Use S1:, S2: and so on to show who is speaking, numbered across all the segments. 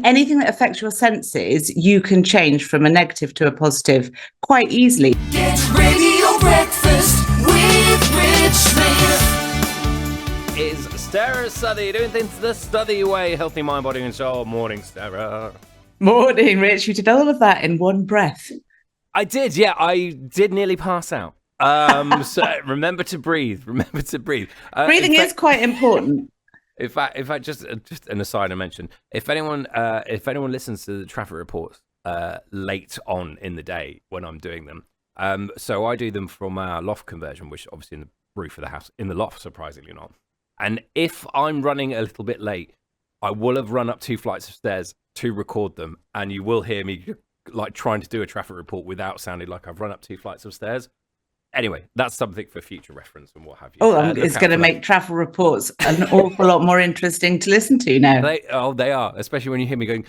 S1: anything that affects your senses, you can change from a negative to a positive quite easily.
S2: Get Radio Breakfast with Rich Smith.
S3: Is Sara Southey doing things the Southey Way? Healthy mind, body and soul. Morning, Sara.
S1: Morning, Rich. You did all of that in one breath.
S3: I did, yeah. I did nearly pass out. So remember to breathe. Remember to breathe.
S1: Breathing is quite important.
S3: In fact, just an aside I mentioned, if anyone listens to the traffic reports late on in the day when I'm doing them, so I do them from our loft conversion, which obviously in the roof of the house, in the loft, surprisingly not. And if I'm running a little bit late, I will have run up 2 flights of stairs to record them, and you will hear me like trying to do a traffic report without sounding like I've run up 2 flights of stairs. Anyway, that's something for future reference and what have you.
S1: It's going to make travel reports an awful lot more interesting to listen to now.
S3: They are, especially when you hear me going.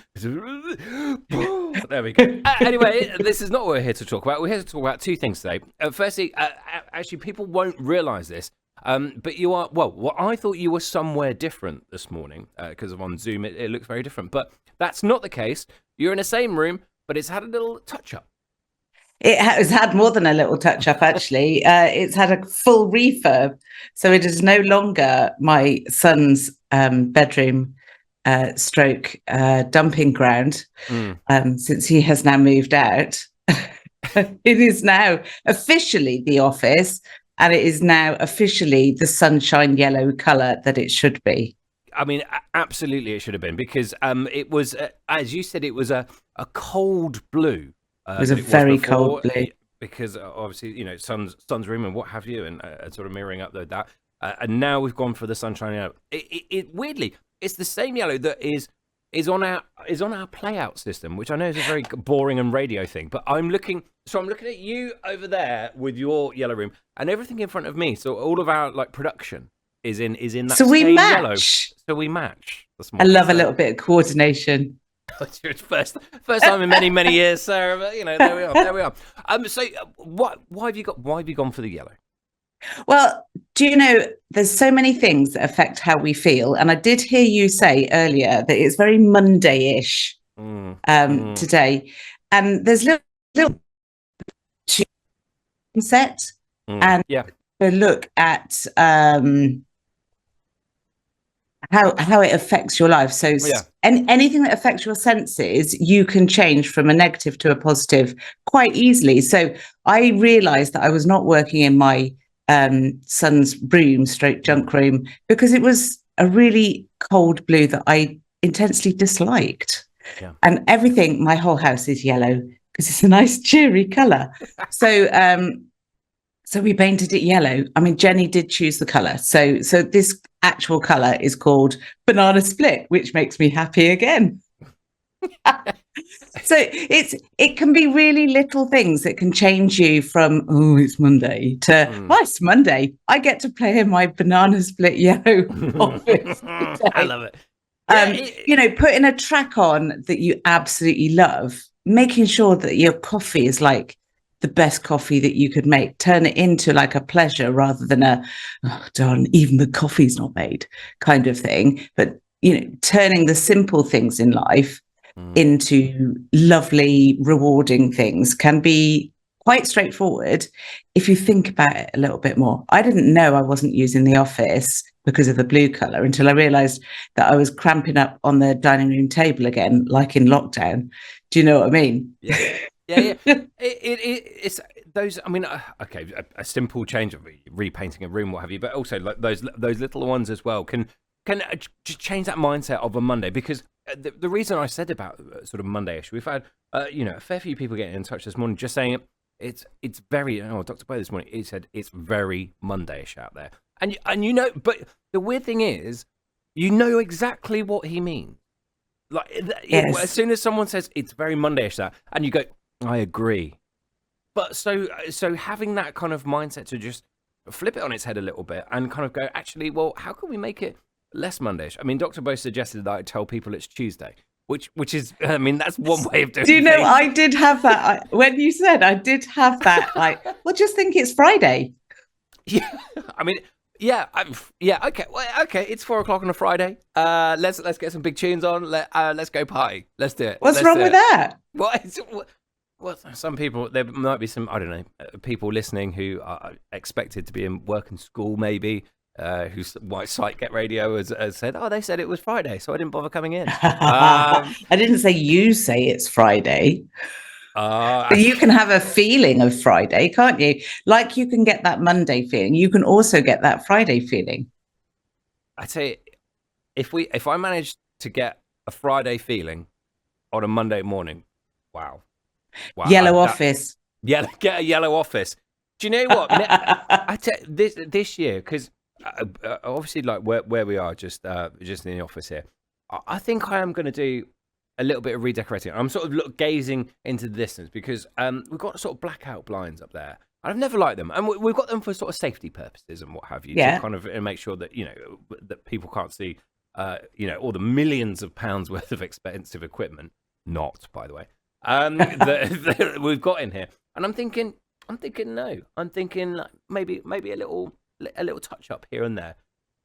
S3: There we go. Anyway, this is not what we're here to talk about. We're here to talk about 2 things today. Firstly, actually, people won't realise this, but you are. Well, I thought you were somewhere different this morning because on Zoom it looks very different, but that's not the case. You're in the same room, but it's had a little touch up.
S1: It has had more than a little touch-up, actually. It's had a full refurb. So it is no longer my son's bedroom stroke dumping ground, since he has now moved out. It is now officially the office, and it is now officially the sunshine yellow colour that it should be.
S3: I mean, absolutely it should have been, because it was, as you said, it was a cold blue.
S1: It was a very cold blue.
S3: Because obviously, you know, sun's room and what have you, and sort of mirroring up that. And now we've gone for the sunshine yellow. It weirdly, it's the same yellow that is on our playout system, which I know is a very boring and radio thing. But I'm looking at you over there with your yellow room and everything in front of me. So all of our like production is in that same yellow. So we match.
S1: I love a little bit of coordination.
S3: First time in many years, Sarah. But you know, there we are. So why have you gone for the yellow?
S1: Well, do you know, there's so many things that affect how we feel, and I did hear you say earlier that it's very Monday-ish today, and there's little set and look at how it affects your life. So anything that affects your senses, you can change from a negative to a positive quite easily. So I realized that I was not working in my son's room stroke junk room because it was a really cold blue that I intensely disliked. And everything, my whole house is yellow because it's a nice cheery color. So we painted it yellow. I mean, Jenny did choose the colour. So this actual colour is called Banana Split, which makes me happy again. So it can be really little things that can change you from, oh, it's Monday, to, it's Monday. I get to play in my Banana Split yellow office today.
S3: I love it.
S1: You know, putting a track on that you absolutely love, making sure that your coffee is like the best coffee that you could make, turn it into like a pleasure rather than darn, even the coffee's not made kind of thing. But, you know, turning the simple things in life into lovely, rewarding things can be quite straightforward if you think about it a little bit more. I didn't know I wasn't using the office because of the blue colour until I realised that I was cramping up on the dining room table again, like in lockdown. Do you know what I mean?
S3: Yeah. It's those. I mean, okay, a simple change of repainting a room, what have you, but also like those little ones as well can just change that mindset of a Monday. Because the reason I said about sort of Monday-ish, we've had a fair few people getting in touch this morning, just saying it's very. Dr. Bow this morning, he said it's very Monday-ish out there, and you know, but the weird thing is, you know exactly what he means. Like as soon as someone says it's very Monday-ish that, and you go, I agree. But so having that kind of mindset to just flip it on its head a little bit and kind of go, actually, well, how can we make it less Mondayish? I mean, Dr. Bo suggested that I tell people it's Tuesday, which is, I mean, that's one way of doing it.
S1: Do you know, I did have that, when you said I did have that, like, well, just think it's Friday.
S3: Yeah, I mean, Yeah. Okay. Well, okay. It's 4 o'clock on a Friday. Let's get some big tunes on. Let's go party. Let's do it.
S1: What's wrong with that?
S3: Well, some people, there might be some, I don't know, people listening who are expected to be in work and school, maybe, whose white site Get Radio has said, oh, they said it was Friday, so I didn't bother coming in.
S1: I didn't say you say it's Friday. But you can have a feeling of Friday, can't you? Like you can get that Monday feeling, you can also get that Friday feeling.
S3: I tell you, if I manage to get a Friday feeling on a Monday morning, wow.
S1: Yellow office.
S3: Yeah, get a yellow office. Do you know what? I tell this year, because obviously, like where we are, just in the office here, I think I am going to do a little bit of redecorating. I'm sort of gazing into the distance because we've got sort of blackout blinds up there. I've never liked them, and we've got them for sort of safety purposes and what have you, to kind of make sure that that people can't see all the millions of pounds worth of expensive equipment. Not, by the way. That we've got in here, and I'm thinking like maybe a little touch up here and there.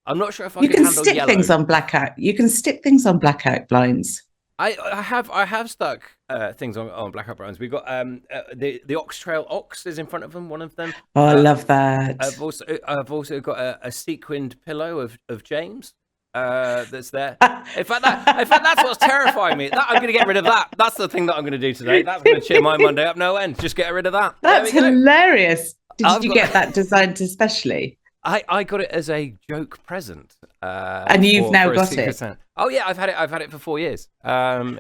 S3: I'm not sure if I can handle
S1: stick
S3: yellow.
S1: things on blackout. You can stick things on blackout blinds.
S3: I have stuck things on blackout blinds. We've got the Ox Trail Ox is in front of them. One of them.
S1: Oh, I love that.
S3: I've also got a sequined pillow of James. That's there. In fact, that's what's terrifying me. I'm going to get rid of that. That's the thing that I'm going to do today. That's going to cheer my Monday up no end. Just get rid of that.
S1: That's hilarious. Did you get that designed especially?
S3: I got it as a joke present.
S1: And you've now got it.
S3: Oh yeah, I've had it for 4 years.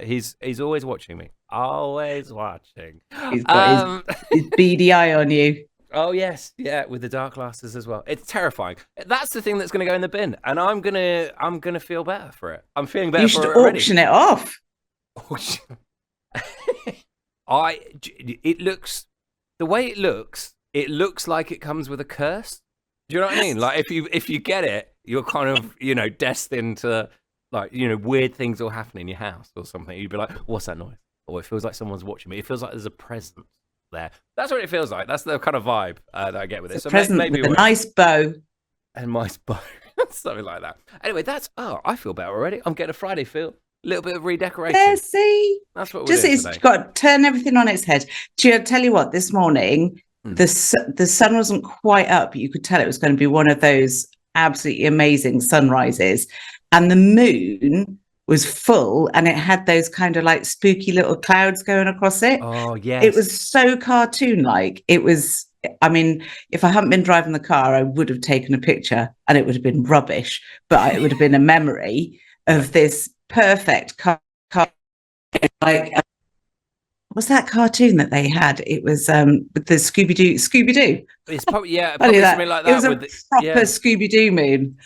S3: He's always watching me. Always watching.
S1: He's got his beady eye on you.
S3: Oh yes, yeah, with the dark glasses as well. It's terrifying. That's the thing that's going to go in the bin, and I'm gonna feel better for it. I'm feeling better.
S1: You
S3: for
S1: should
S3: it already.
S1: auction it off.
S3: It looks the way it looks. It looks like it comes with a curse. Do you know what I mean? Like if you get it, you're kind of destined to weird things will happen in your house or something. You'd be like, what's that noise? Or it feels like someone's watching me. It feels like there's a presence there. That's what it feels like. That's the kind of vibe that I get with it. So
S1: present
S3: maybe
S1: with a nice bow.
S3: And nice bow. Something like that. Anyway, I feel better already. I'm getting a Friday feel. A little bit of redecoration.
S1: Yeah, see?
S3: That's what we're doing today.
S1: It's got to turn everything on its head. Tell you what, this morning, the sun wasn't quite up, but you could tell it was going to be one of those absolutely amazing sunrises. And the moon was full, and it had those kind of like spooky little clouds going across it.
S3: Oh, yes.
S1: It was so cartoon-like. It was, I mean, if I hadn't been driving the car, I would have taken a picture, and it would have been rubbish, but it would have been a memory of this perfect like, what's that cartoon that they had? It was with the Scooby-Doo.
S3: It's probably something like that.
S1: It was a proper Scooby-Doo moon.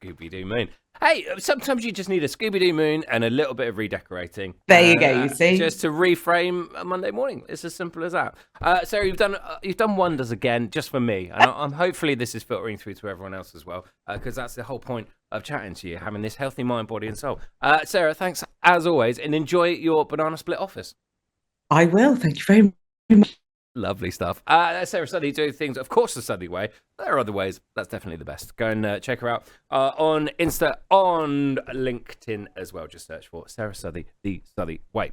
S3: Scooby-Doo moon. Hey, sometimes you just need a Scooby-Doo moon and a little bit of redecorating.
S1: There you go, you see.
S3: Just to reframe a Monday morning. It's as simple as that. Sarah, you've done wonders again, just for me. And I'm hopefully this is filtering through to everyone else as well, because that's the whole point of chatting to you, having this healthy mind, body and soul. Sarah, thanks as always, and enjoy your banana split office.
S1: I will. Thank you very much.
S3: Lovely stuff. Sara Southey doing things, of course, the Southey way. There are other ways. That's definitely the best. Go and check her out on Insta, on LinkedIn as well. Just search for Sara Southey, the Southey Way.